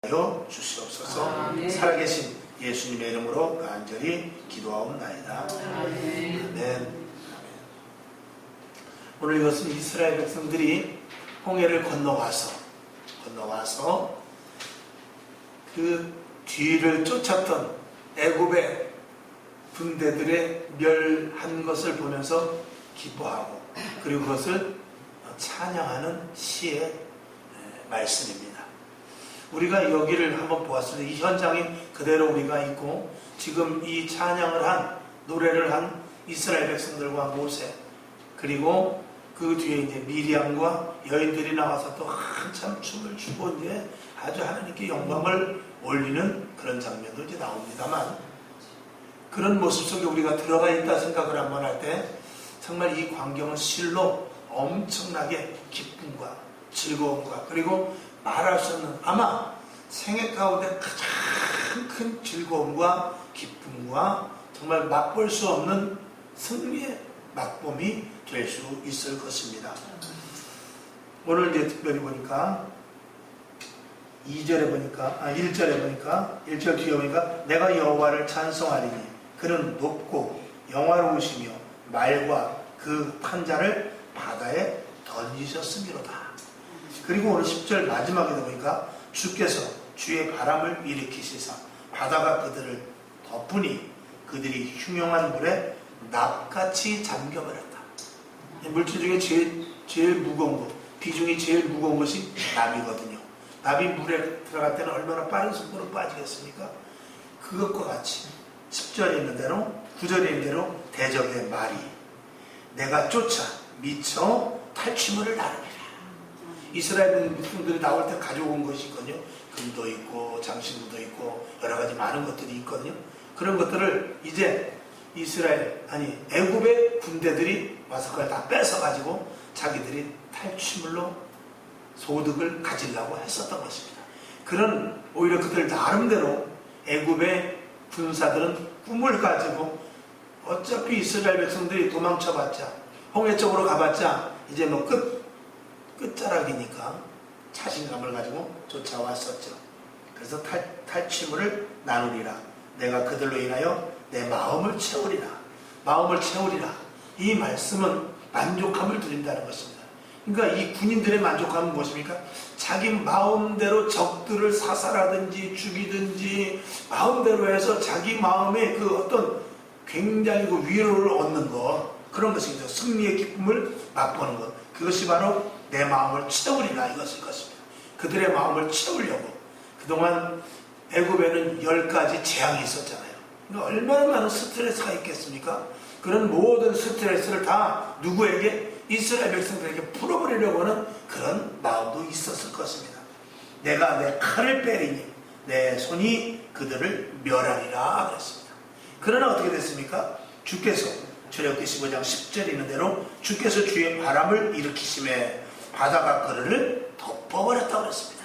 하여 주시옵소서. 살아계신 예수님의 이름으로 간절히 기도하옵나이다. 아멘. 오늘 이것은 이스라엘 백성들이 홍해를 건너와서 그 뒤를 쫓았던 애굽의 군대들의 멸한 것을 보면서 기뻐하고, 그리고 그것을 찬양하는 시의 말씀입니다. 우리가 여기를 한번 보았을 때 이 현장이 그대로 우리가 있고, 지금 이 찬양을 한, 노래를 한 이스라엘 백성들과 모세, 그리고 그 뒤에 이제 미리암과 여인들이 나와서 또 한참 춤을 추고 이제 아주 하나님께 영광을 올리는 그런 장면도 이제 나옵니다만, 그런 모습 속에 우리가 들어가 있다 생각을 한번 할 때 정말 이 광경은 실로 엄청나게 기쁨과 즐거움과, 그리고 말할 수 없는, 아마 생애 가운데 가장 큰 즐거움과 기쁨과 정말 맛볼 수 없는 승리의 맛봄이 될 수 있을 것입니다. 오늘 이제 특별히 보니까 1절에 보니까 1절 뒤에 보니까 내가 여호와를 찬송하리니 그는 높고 영화로우시며 말과 그 판자를 바다에 던지셨음이로다. 그리고 오늘 10절 마지막에도 보니까 주께서 주의 바람을 일으키시사 바다가 그들을 덮으니 그들이 흉용한 물에 납같이 잠겨버렸다. 물질 중에 제일 무거운 것, 비중이 제일 무거운 것이 납이거든요. 납이 물에 들어갈 때는 얼마나 빠른 속도로 빠지겠습니까? 그것과 같이 10절에 있는 대로 9절에 있는 대로 대적의 말이 내가 쫓아 미쳐 탈취물을 나릅니다. 이스라엘 백성들이 나올 때 가져온 것이 있거든요. 금도 있고 장신구도 있고 여러 가지 많은 것들이 있거든요. 그런 것들을 이제 애굽의 군대들이 와서 그걸 다 뺏어가지고 자기들이 탈취물로 소득을 가지려고 했었던 것입니다. 그런 오히려 그들 나름대로 애굽의 군사들은 꿈을 가지고 어차피 이스라엘 백성들이 도망쳐봤자 홍해 쪽으로 가봤자 이제 뭐 끝자락이니까 자신감을 가지고 쫓아왔었죠. 그래서 탈취물을 나누리라. 내가 그들로 인하여 내 마음을 채우리라. 이 말씀은 만족함을 드린다는 것입니다. 그러니까 이 군인들의 만족함은 무엇입니까? 자기 마음대로 적들을 사살하든지 죽이든지 마음대로 해서 자기 마음에 그 어떤 굉장히 그 위로를 얻는 것, 그런 것이죠. 승리의 기쁨을 맛보는 것. 그것이 바로 내 마음을 채우리라 이것일 것입니다. 그들의 마음을 채우려고 그동안 애굽에는 10가지 재앙이 있었잖아요. 그러니까 얼마나 많은 스트레스가 있겠습니까? 그런 모든 스트레스를 다 누구에게? 이스라엘 백성들에게 풀어버리려고 하는 그런 마음도 있었을 것입니다. 내가 내 칼을 빼리니 내 손이 그들을 멸하리라 그랬습니다. 그러나 어떻게 됐습니까? 주께서 출애굽기 15장 10절에 있는 대로 주께서 주의 바람을 일으키심에 바다가 그들을 덮어버렸다고 그랬습니다.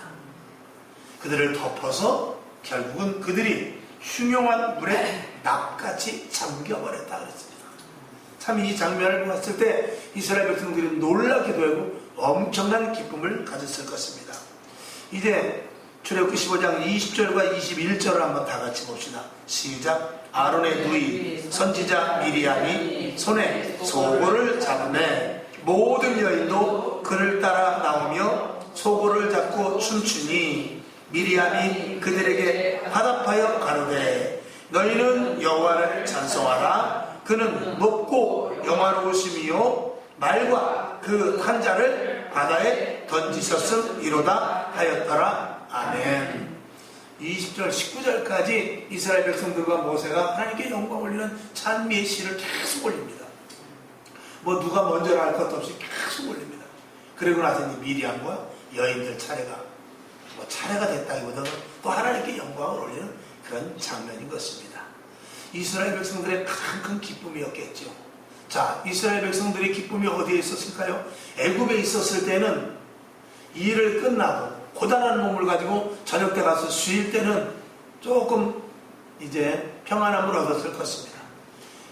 그들을 덮어서 결국은 그들이 흉용한 물에 납같이 잠겨버렸다 그랬습니다. 참 이 장면을 봤을 때 이스라엘 백성들이 놀라기도 하고 엄청난 기쁨을 가졌을 것입니다. 이제 출애굽기 15장 20절과 21절을 한번 다 같이 봅시다. 시작. 아론의 누이 선지자 미리암이 손에 소고를 잡으매 모든 여인도 그를 따라 나오며 소고를 잡고 춤추니 미리암이 그들에게 화답하여 가로되 너희는 여호와를 찬송하라. 그는 높고 영화로우심이요 말과 그 판자를 바다에 던지셨음이로다 하였더라. 아멘. 20절 19절까지 이스라엘 백성들과 모세가 하나님께 영광 올리는 찬미의 시를 계속 올립니다. 뭐 누가 먼저 할 것도 없이 계속 올립니다. 그리고 나서 이제 미리암과 여인들 차례가 됐다기보다는 또 하나님께 영광을 올리는 그런 장면인 것입니다. 이스라엘 백성들의 가장 큰 기쁨이었겠죠. 자, 이스라엘 백성들의 기쁨이 어디에 있었을까요? 애굽에 있었을 때는 일을 끝나고 고단한 몸을 가지고 저녁 때 가서 쉴 때는 조금 이제 평안함을 얻었을 것입니다.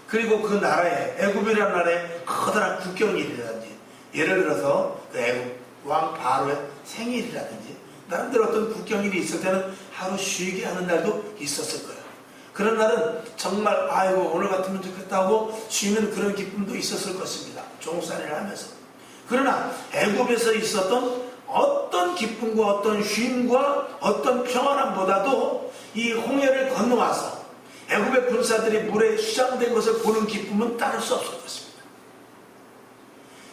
그리고 그 나라에, 애굽이라는 나라에 커다란 국경일이라든지, 예를 들어서 그 애굽 왕 바로의 생일이라든지 나름대로 어떤 국경일이 있을 때는 하루 쉬게 하는 날도 있었을 거예요. 그런 날은 정말 아이고 오늘 같으면 좋겠다 하고 쉬는 그런 기쁨도 있었을 것입니다. 종살이를 하면서. 그러나 애굽에서 있었던 어떤 기쁨과 어떤 쉼과 어떤 평안함보다도 이 홍해를 건너와서 애굽의 군사들이 물에 수장된 것을 보는 기쁨은 따를 수 없을 것입니다.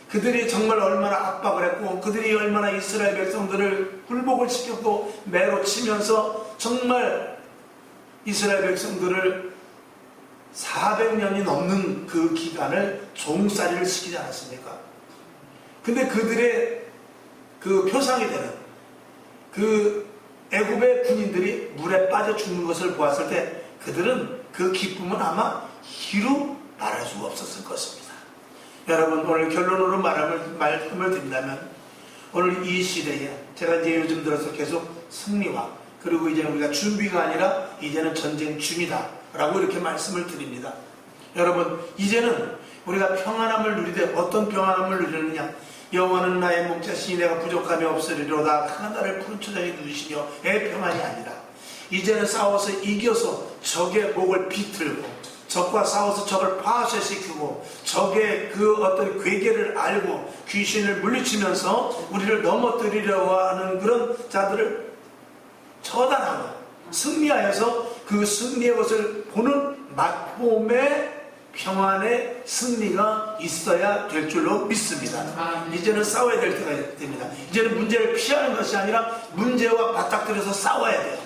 그들이 정말 얼마나 압박을 했고 그들이 얼마나 이스라엘 백성들을 굴복을 시켰고 매로 치면서 정말 이스라엘 백성들을 400년이 넘는 그 기간을 종살이를 시키지 않았습니까? 근데 그들의 그 표상이 되는 그 애굽의 군인들이 물에 빠져 죽는 것을 보았을 때 그들은 그 기쁨은 아마 이루 말할 수가 없었을 것입니다. 여러분 오늘 결론으로 말씀을 드린다면 오늘 이 시대에 제가 이제 요즘 들어서 계속 승리와 그리고 이제 우리가 준비가 아니라 이제는 전쟁 중이다 라고 이렇게 말씀을 드립니다. 여러분 이제는 우리가 평안함을 누리되 어떤 평안함을 누리느냐, 여호와는 나의 목자시니 내가 부족함이 없으리로다. 그가 나를 푸른 초장에 누우시며 의 평안이 아니라 이제는 싸워서 이겨서 적의 목을 비틀고 적과 싸워서 적을 파쇄시키고 적의 그 어떤 괴계를 알고 귀신을 물리치면서 우리를 넘어뜨리려고 하는 그런 자들을 처단하고 승리하여서 그 승리의 것을 보는 맛봄의 평안의 승리가 있어야 될 줄로 믿습니다. 이제는 싸워야 될 때가 됩니다. 이제는 문제를 피하는 것이 아니라 문제와 맞닥뜨려서 싸워야 돼요.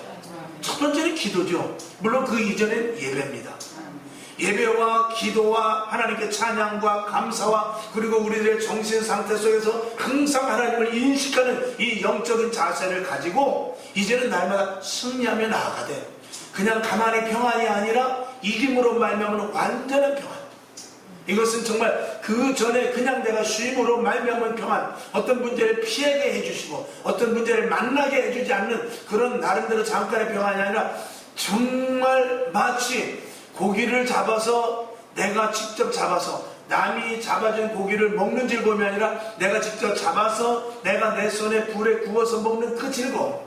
첫 번째는 기도죠. 물론 그 이전엔 예배입니다. 예배와 기도와 하나님께 찬양과 감사와 그리고 우리들의 정신 상태 속에서 항상 하나님을 인식하는 이 영적인 자세를 가지고 이제는 날마다 승리하며 나아가야 돼요. 그냥 가만히 평안이 아니라 이김으로 말미암은 완전한 평안. 이것은 정말 그 전에 그냥 내가 쉼으로 말미암은 평안, 어떤 문제를 피하게 해주시고 어떤 문제를 만나게 해주지 않는 그런 나름대로 잠깐의 평안이 아니라 정말 마치 고기를 잡아서 내가 직접 잡아서 남이 잡아준 고기를 먹는 즐거움이 아니라 내가 직접 잡아서 내가 내 손에 불에 구워서 먹는 그 즐거움,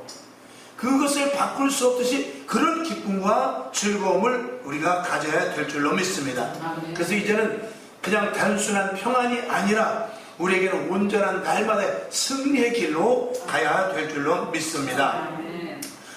그것을 바꿀 수 없듯이 그런 기쁨과 즐거움을 우리가 가져야 될 줄로 믿습니다. 그래서 이제는 그냥 단순한 평안이 아니라 우리에게는 온전한 날마다의 승리의 길로 가야 될 줄로 믿습니다.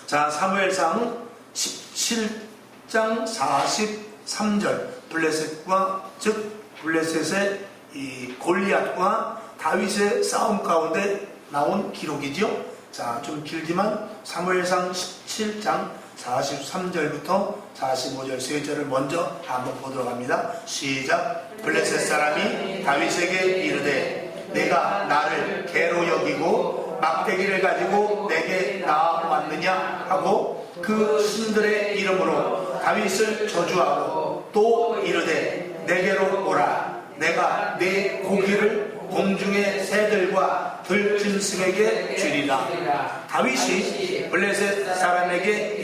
자, 사무엘상 17장 43절 블레셋과 즉 블레셋의 이 골리앗과 다윗의 싸움 가운데 나온 기록이죠. 자, 좀 길지만 사무엘상 17장 43절부터 45절 세 절을 먼저 한번 보도록 합니다. 시작. 블레셋 사람이 다윗에게 이르되 내가 나를 개로 여기고 막대기를 가지고 내게 나왔느냐 하고 그 신들의 이름으로 다윗을 저주하고 또 이르되 내게로 오라. 내가 네 고기를 공중의 새들과 들짐승에게 주리라. 다윗이 블레셋 사람에게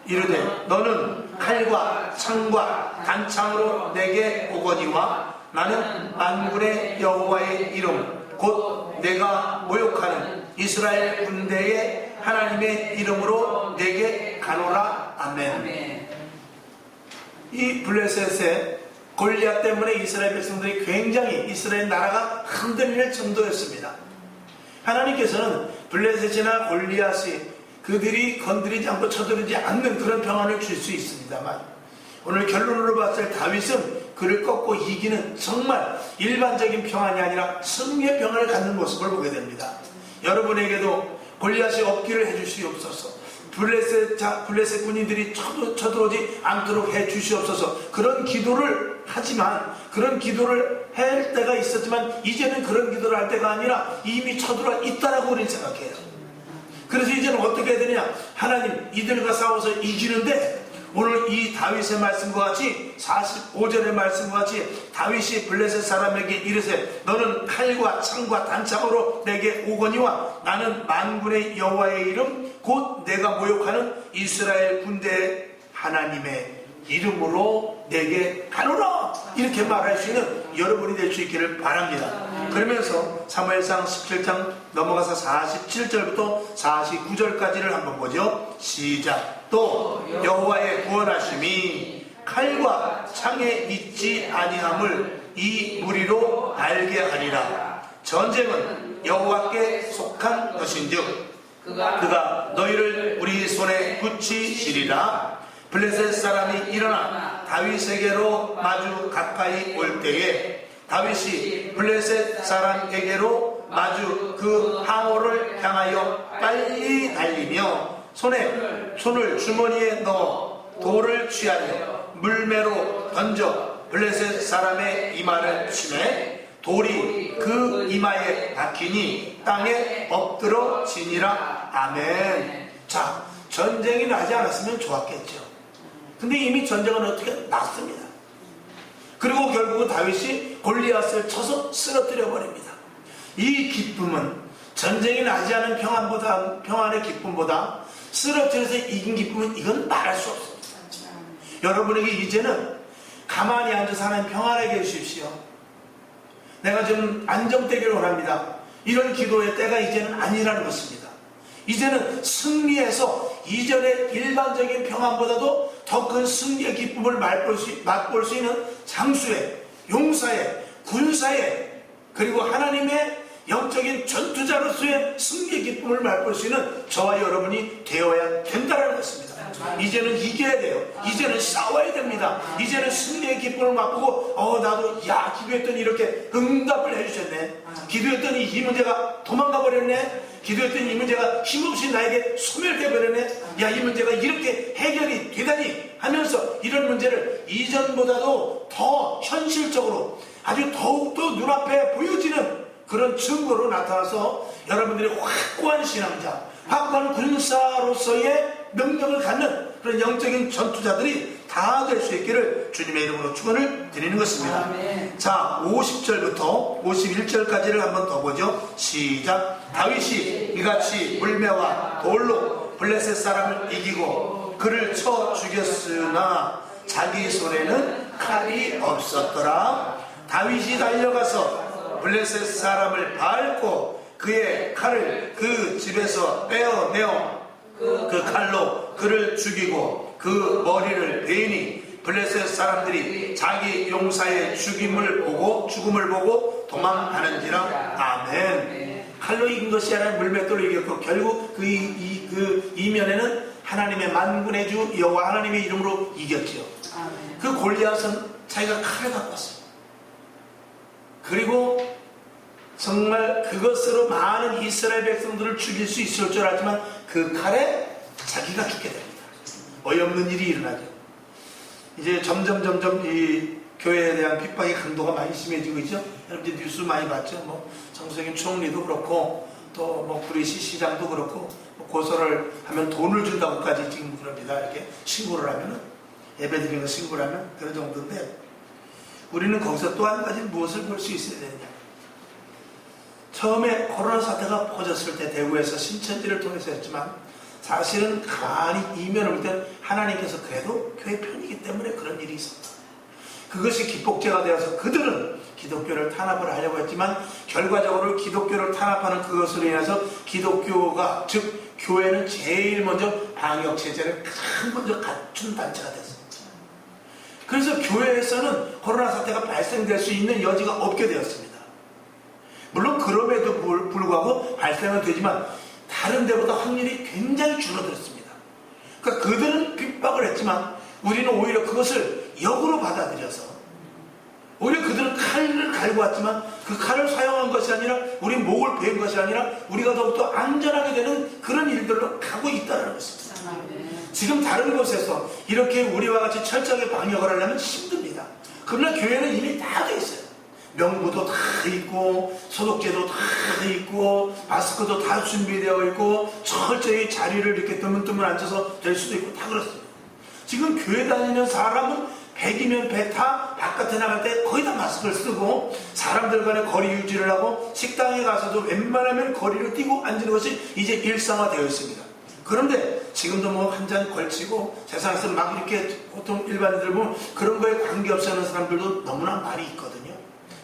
이르되 너는 칼과 창과 단창으로 내게 오거니와 나는 만군의 여호와의 이름 곧 내가 모욕하는 이스라엘 군대의 하나님의 이름으로 내게 가노라. 아멘. 이 블레셋의 골리앗 때문에 이스라엘 백성들이 굉장히 이스라엘 나라가 흔들릴 정도였습니다. 하나님께서는 블레셋이나 골리앗이 그들이 건드리지 않고 쳐들지 않는 그런 평안을 줄 수 있습니다만 오늘 결론으로 봤을 때 다윗은 그를 꺾고 이기는 정말 일반적인 평안이 아니라 승리의 평안을 갖는 모습을 보게 됩니다. 여러분에게도 골리앗이 없기를 해주시옵소서. 블레셋 군인들이 쳐들어오지 않도록 해주시옵소서. 그런 기도를 하지만 그런 기도를 할 때가 있었지만 이제는 그런 기도를 할 때가 아니라 이미 쳐들어와 있다라고 우리는 생각해요. 그래서 이제는 어떻게 해야 되냐, 하나님 이들과 싸워서 이기는데 오늘 이 다윗의 말씀과 같이 45절의 말씀과 같이 다윗이 블레셋 사람에게 이르세 너는 칼과 창과 단창으로 내게 오거니와 나는 만군의 여호와의 이름 곧 내가 모욕하는 이스라엘 군대의 하나님의 이름으로 내게 가노라 이렇게 말할 수 있는 여러분이 될 수 있기를 바랍니다. 그러면서 사무엘상 17장 넘어가서 47절부터 49절까지를 한번 보죠. 시작. 또 여호와의 구원하심이 칼과 창에 있지 아니함을 이 무리로 알게 하리라. 전쟁은 여호와께 속한 것인즉 그가 너희를 우리 손에 붙이시리라. 블레셋 사람이 일어나 다윗에게로 마주 가까이 올 때에 다윗이 블레셋 사람에게로 마주 그 항우를 향하여 빨리 달리며 손을 주머니에 넣어 돌을 취하여 물매로 던져 블레셋 사람의 이마를 치매 돌이 그 이마에 박히니 땅에 엎드러지니라. 아멘. 자, 전쟁이 나지 않았으면 좋았겠죠. 근데 이미 전쟁은 어떻게 났습니다. 그리고 결국은 다윗이 골리앗을 쳐서 쓰러뜨려 버립니다. 이 기쁨은 전쟁이 나지 않은 평안의 기쁨보다 쓰러뜨려서 이긴 기쁨은 이건 말할 수 없습니다. 여러분에게 이제는 가만히 앉아서 하나님 평안하게 해주십시오. 내가 좀 안정되기를 원합니다. 이런 기도의 때가 이제는 아니라는 것입니다. 이제는 승리해서 이전의 일반적인 평안보다도 더 큰 승리의 기쁨을 맛볼 수 있는 장수의, 용사의, 군사의, 그리고 하나님의 영적인 전투자로서의 승리의 기쁨을 맛볼 수 있는 저와 여러분이 되어야 된다는 것입니다. 이제는 이겨야 돼요. 이제는 싸워야 됩니다. 이제는 승리의 기쁨을 맛보고 나도 기도했더니 이렇게 응답을 해주셨네. 기도했더니 이 문제가 도망가 버렸네. 기도했더니 이 문제가 힘없이 나에게 소멸돼 버렸네. 이 문제가 이렇게 해결이 되다니 하면서 이런 문제를 이전보다도 더 현실적으로 아주 더욱더 눈앞에 보여지는 그런 증거로 나타나서 여러분들이 확고한 신앙자, 확고한 군사로서의 명령을 갖는 그런 영적인 전투자들이 다 될 수 있기를 주님의 이름으로 축원을 드리는 것입니다. 아멘. 자, 50절부터 51절까지를 한번 더 보죠. 시작. 다윗이 이같이 물매와 돌로 블레셋 사람을 이기고 그를 쳐 죽였으나 자기 손에는 칼이 없었더라. 다윗이 달려가서 블레셋 사람을 밟고 그의 칼을 그 집에서 빼어내어 그 칼로 그를 죽이고 그 머리를 베니 블레셋 사람들이 자기 용사의 죽음을 보고 도망하는지라. 아멘. 칼로 이긴 것이 아니라 물맷돌로 이겼고 결국 그 이면에는 하나님의 만군의 주 여호와 하나님의 이름으로 이겼지요. 아멘. 그 골리앗은 자기가 칼을 갖고 왔어요. 그리고 정말 그것으로 많은 이스라엘 백성들을 죽일 수 있을 줄 알았지만 그 칼에 자기가 죽게 됩니다. 어이없는 일이 일어나죠. 이제 점점 이 교회에 대한 핍박의 강도가 많이 심해지고 있죠. 여러분들 뉴스 많이 봤죠. 뭐 정세균 총리도 그렇고 또 뭐 구리시 시장도 그렇고 뭐 고소를 하면 돈을 준다고까지 지금 그럽니다. 이렇게 신고를 하면은 예배드리는 거 신고를 하면 그런 정도인데 우리는 거기서 또 한 가지 무엇을 볼 수 있어야 되느냐. 처음에 코로나 사태가 퍼졌을 때 대구에서 신천지를 통해서 했지만 사실은 가만히 이면을 볼 때 하나님께서 그래도 교회 편이기 때문에 그런 일이 있었다. 그것이 기폭제가 되어서 그들은 기독교를 탄압을 하려고 했지만 결과적으로 기독교를 탄압하는 그것으로 인해서 기독교가 즉 교회는 제일 먼저 방역체제를 가장 먼저 갖춘 단체가 됐습니다. 그래서 교회에서는 코로나 사태가 발생될 수 있는 여지가 없게 되었습니다. 물론 그럼에도 불구하고 발생은 되지만 다른 데보다 확률이 굉장히 줄어들었습니다. 그러니까 그들은 핍박을 했지만 우리는 오히려 그것을 역으로 받아들여서 오히려 그들은 칼을 갈고 왔지만 그 칼을 사용한 것이 아니라 우리 목을 베은 것이 아니라 우리가 더욱더 안전하게 되는 그런 일들로 가고 있다는 것입니다. 지금 다른 곳에서 이렇게 우리와 같이 철저하게 방역을 하려면 힘듭니다. 그러나 교회는 이미 다 돼 있어요. 명부도 다 있고 소독제도 다 있고 마스크도 다 준비되어 있고 철저히 자리를 이렇게 뜨문뜨문 앉아서 될 수도 있고 다 그렇습니다. 지금 교회 다니는 사람은 100이면 100 다 바깥에 나갈 때 거의 다 마스크를 쓰고 사람들 간의 거리 유지를 하고 식당에 가서도 웬만하면 거리를 띄고 앉는 것이 이제 일상화되어 있습니다. 그런데 지금도 뭐 한 잔 걸치고 세상에서 막 이렇게 보통 일반인들 보면 그런 거에 관계없이 하는 사람들도 너무나 많이 있거든요.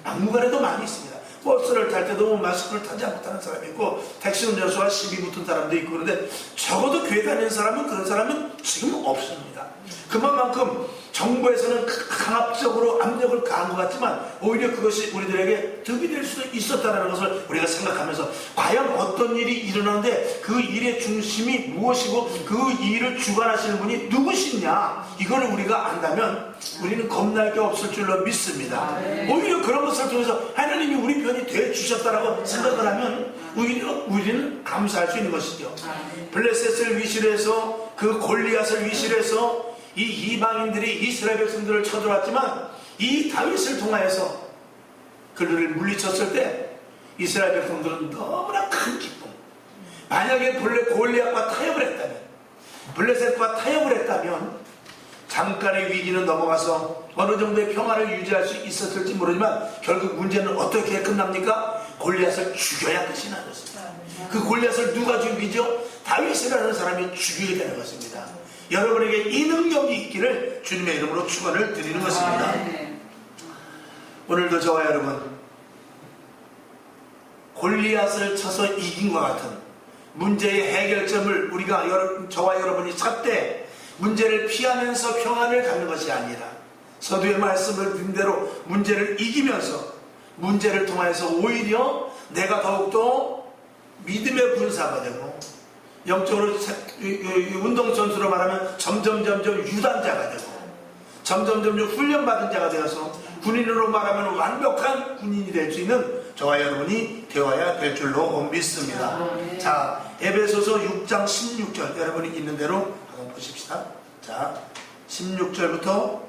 막무가내도 많이 있습니다. 버스를 탈 때도 마스크를 타지 않고 타는 사람이 있고 택시 운전수와 시비 붙은 사람도 있고 그런데 적어도 교회 다니는 사람은 그런 사람은 지금 없습니다. 그만큼 정부에서는 강압적으로 압력을 가한 것 같지만 오히려 그것이 우리들에게 득이 될 수도 있었다는 것을 우리가 생각하면서 과연 어떤 일이 일어나는데 그 일의 중심이 무엇이고 그 일을 주관하시는 분이 누구시냐 이걸 우리가 안다면 우리는 겁날 게 없을 줄로 믿습니다. 오히려 그런 것을 통해서 하나님이 우리 편이 되어주셨다라고 생각을 하면 오히려 우리는 감사할 수 있는 것이죠. 블레셋을 위시로 해서 그 골리앗을 위시로 해서 이 이방인들이 이스라엘 백성들을 쳐들어왔지만 이 다윗을 통하여서 그들을 물리쳤을 때 이스라엘 백성들은 너무나 큰 기쁨. 만약에 골리앗과 타협을 했다면 블레셋과 타협을 했다면 잠깐의 위기는 넘어가서 어느 정도의 평화를 유지할 수 있었을지 모르지만 결국 문제는 어떻게 끝납니까? 골리앗을 죽여야 끝이 나는 것입니다. 그 골리앗을 누가 죽이죠? 다윗이라는 사람이 죽이게 되는 것입니다. 여러분에게 이 능력이 있기를 주님의 이름으로 축원을 드리는 것입니다. 오늘도 저와 여러분 골리앗을 쳐서 이긴 것 같은 문제의 해결점을 우리가 저와 여러분이 찾되 문제를 피하면서 평안을 갖는 것이 아니라 서두의 말씀을 든 대로 문제를 이기면서 문제를 통해서 오히려 내가 더욱더 믿음의 군사가 되고 영적으로 운동선수로 말하면 점점 유단자가 되고 점점 훈련받은 자가 되어서 군인으로 말하면 완벽한 군인이 될 수 있는 저와 여러분이 되어야 될 줄로 믿습니다. 자, 에베소서 6장 16절 여러분이 있는 대로 한번 보십시다. 자, 16절부터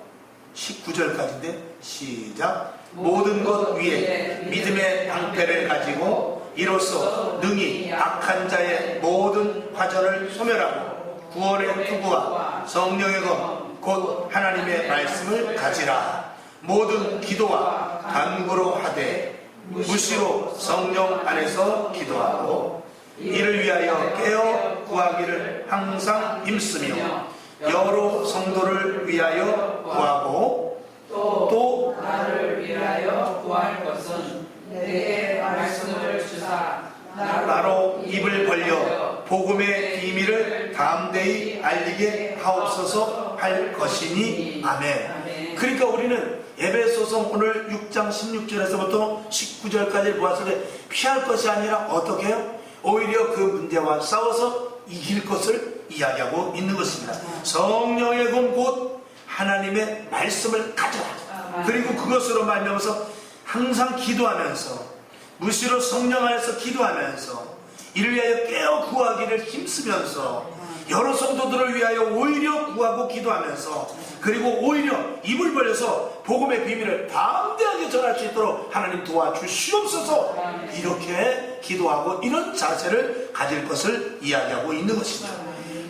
19절까지인데 시작. 모든 것 위에 믿음의 방패를 가지고 이로써 능히 악한 자의 모든 화전을 소멸하고 구원의 투구와 성령의 검 곧 하나님의 말씀을 가지라. 모든 기도와 간구로 하되 무시로 성령 안에서 기도하고 이를 위하여 깨어 구하기를 항상 힘쓰며 여러 성도를 위하여 구하고 또 나를 위하여 구할 것은 내게 말씀을 주사 나로 입을 벌려 복음의 비밀을 담대히 알리게 하옵소서 할 것이니 아멘. 그러니까 우리는 에베소서 오늘 6장 16절에서부터 19절까지 보았을 때 피할 것이 아니라 어떻게 해요? 오히려 그 문제와 싸워서 이길 것을 이야기하고 있는 것입니다. 성령의 검 곧 하나님의 말씀을 가져라. 그리고 그것으로 말미암아서 항상 기도하면서 무시로 성령 안에서 기도하면서 이를 위하여 깨어 구하기를 힘쓰면서 여러 성도들을 위하여 오히려 구하고 기도하면서 그리고 오히려 입을 벌려서 복음의 비밀을 담대하게 전할 수 있도록 하나님 도와주시옵소서 이렇게 기도하고 이런 자세를 가질 것을 이야기하고 있는 것입니다.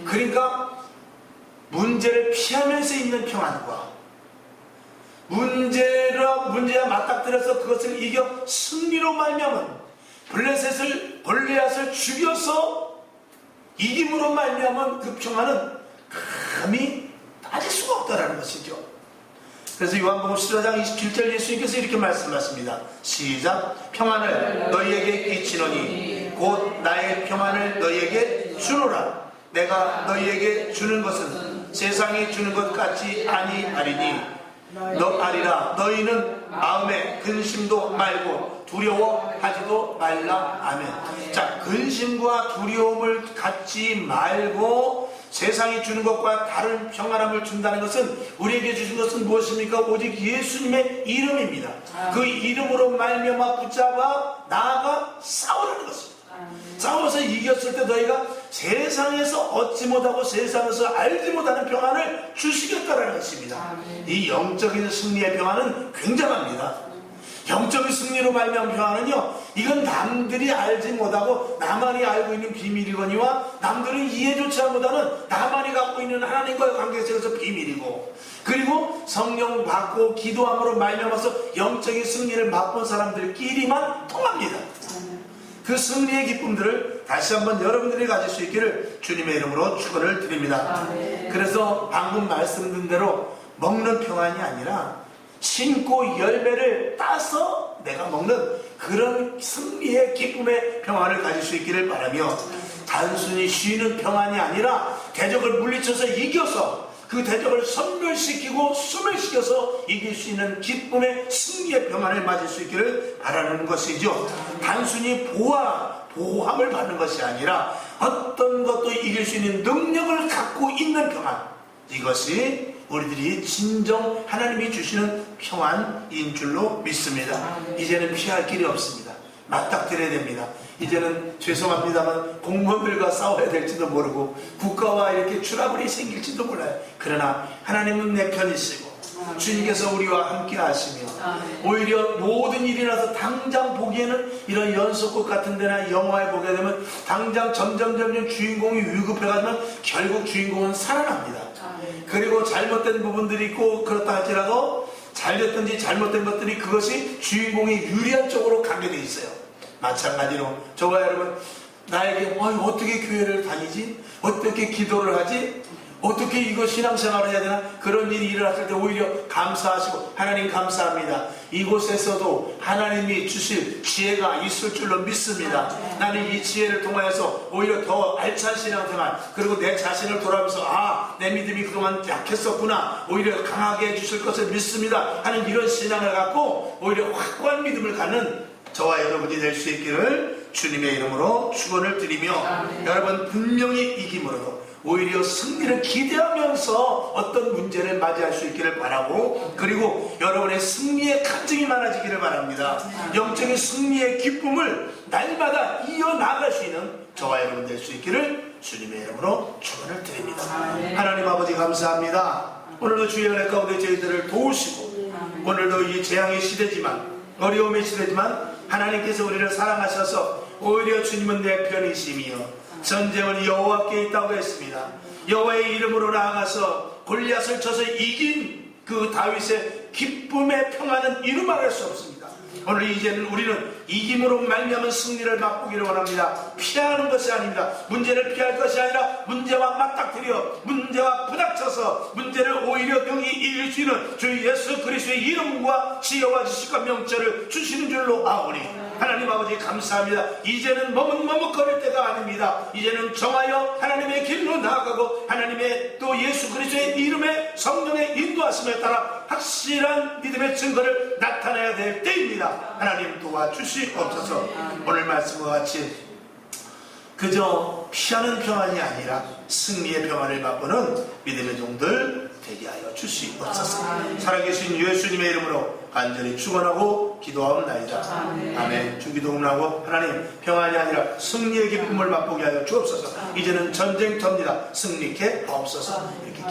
그러니까 문제를 피하면서 있는 평안과 문제와 맞닥뜨려서 그것을 이겨 승리로 말미암은 골리앗을 죽여서 이김으로 말미암은 그 평안은 감히 빠질 수가 없다라는 것이죠. 그래서 요한복음 14장 27절 예수님께서 이렇게 말씀하십니다. 시작. 평안을 너희에게 끼치노니 곧 나의 평안을 너희에게 주노라. 내가 너희에게 주는 것은 세상이 주는 것 같지 아니하리니 아리라. 너희는 마음에 근심도 말고 두려워하지도 말라. 아멘. 자, 근심과 두려움을 갖지 말고 세상이 주는 것과 다른 평안함을 준다는 것은 우리에게 주신 것은 무엇입니까? 오직 예수님의 이름입니다. 그 이름으로 말미암아 붙잡아 나아가 싸우라는 것입니다. 싸워서 이겼을 때 너희가 세상에서 얻지 못하고 세상에서 알지 못하는 평안을 주시겠다는 것입니다. 이 영적인 승리의 평안은 굉장합니다. 영적인 승리로 말미암은 평안은요, 이건 남들이 알지 못하고 나만이 알고 있는 비밀이거니와 남들은 이해조차 못하는 나만이 갖고 있는 하나님과의 관계 속에서 비밀이고, 그리고 성령 받고 기도함으로 말미암아서 영적인 승리를 맛본 사람들끼리만 통합니다. 그 승리의 기쁨들을 다시 한번 여러분들이 가질 수 있기를 주님의 이름으로 축원을 드립니다. 그래서 방금 말씀드린 대로 먹는 평안이 아니라 신고 열매를 따서 내가 먹는 그런 승리의 기쁨의 평안을 가질 수 있기를 바라며, 단순히 쉬는 평안이 아니라 대적을 물리쳐서 이겨서 그 대적을 섬멸시키고 소멸시켜서 이길 수 있는 기쁨의 승리의 평안을 맞을 수 있기를 바라는 것이죠. 단순히 보호함을 받는 것이 아니라 어떤 것도 이길 수 있는 능력을 갖고 있는 평안, 이것이 우리들이 진정 하나님이 주시는 평안인 줄로 믿습니다. 이제는 피할 길이 없습니다. 맞닥뜨려야 됩니다. 이제는 죄송합니다만 공무원들과 싸워야 될지도 모르고 국가와 이렇게 트러블이 생길지도 몰라요. 그러나 하나님은 내 편이시고 주님께서 우리와 함께 하시며, 오히려 모든 일이 나서 당장 보기에는 이런 연속극 같은 데나 영화에 보게 되면 당장 점점 주인공이 위급해가지고 결국 주인공은 살아납니다. 그리고 잘못된 부분들이 있고 그렇다 할지라도 잘됐든지 잘못된 것들이 그것이 주인공이 유리한 쪽으로 가게 돼 있어요. 마찬가지로 저와 여러분, 나에게 어떻게 교회를 다니지? 어떻게 기도를 하지? 어떻게 이거 신앙생활을 해야 되나? 그런 일이 일어났을 때 오히려 감사하시고, 하나님 감사합니다. 이곳에서도 하나님이 주실 지혜가 있을 줄로 믿습니다. 나는 이 지혜를 통하여서 오히려 더 알찬 신앙생활, 그리고 내 자신을 돌아보면서 내 믿음이 그동안 약했었구나, 오히려 강하게 해주실 것을 믿습니다 하는 이런 신앙을 갖고 오히려 확고한 믿음을 갖는 저와 여러분이 될 수 있기를 주님의 이름으로 축원을 드리며, 여러분 분명히 이김으로도 오히려 승리를 기대하면서 어떤 문제를 맞이할 수 있기를 바라고, 그리고 여러분의 승리의 간증이 많아지기를 바랍니다. 영적인 승리의 기쁨을 날마다 이어나갈 수 있는 저와 여러분 될 수 있기를 주님의 이름으로 축원을 드립니다. 하나님 아버지 감사합니다. 오늘도 주의 은혜 가운데 저희들을 도우시고, 오늘도 이 재앙의 시대지만, 어려움의 시대지만 하나님께서 우리를 사랑하셔서 오히려 주님은 내 편이시며 전쟁은 여호와께 있다고 했습니다. 여호와의 이름으로 나아가서 골리앗을 쳐서 이긴 그 다윗의 기쁨의 평안은 이루 말할 수 없습니다. 오늘 이제는 우리는 이김으로 말미암은 승리를 맛보기를 원합니다. 피하는 것이 아닙니다. 문제를 피할 것이 아니라 문제와 맞닥뜨려 문제와 부닥쳐서 문제를 오히려 병이 이길 수 있는 주 예수 그리스도의 이름과 지혜와 지식과 명철을 주시는 줄로 아오니, 하나님 아버지 감사합니다. 이제는 머뭇머뭇거릴 때가 아닙니다. 이제는 정하여 하나님의 길로 나아가고 하나님의 또 예수 그리스도의 이름의 성령의 인도하심에 따라 확실한 믿음의 증거를 나타내야 될 때입니다. 하나님 도와주시옵소서. 오늘 말씀과 같이 그저 피하는 평안이 아니라 승리의 평안을 맛보는 믿음의 종들 되게 하여 주시옵소서. 살아계신 예수님의 이름으로 간절히 축원하고 기도하옵나이다. 아멘. 주기도문하고 하나님 평안이 아니라 승리의 기쁨을 맛보게 하여 주옵소서. 이제는 전쟁터입니다. 승리케 하옵소서. 이렇게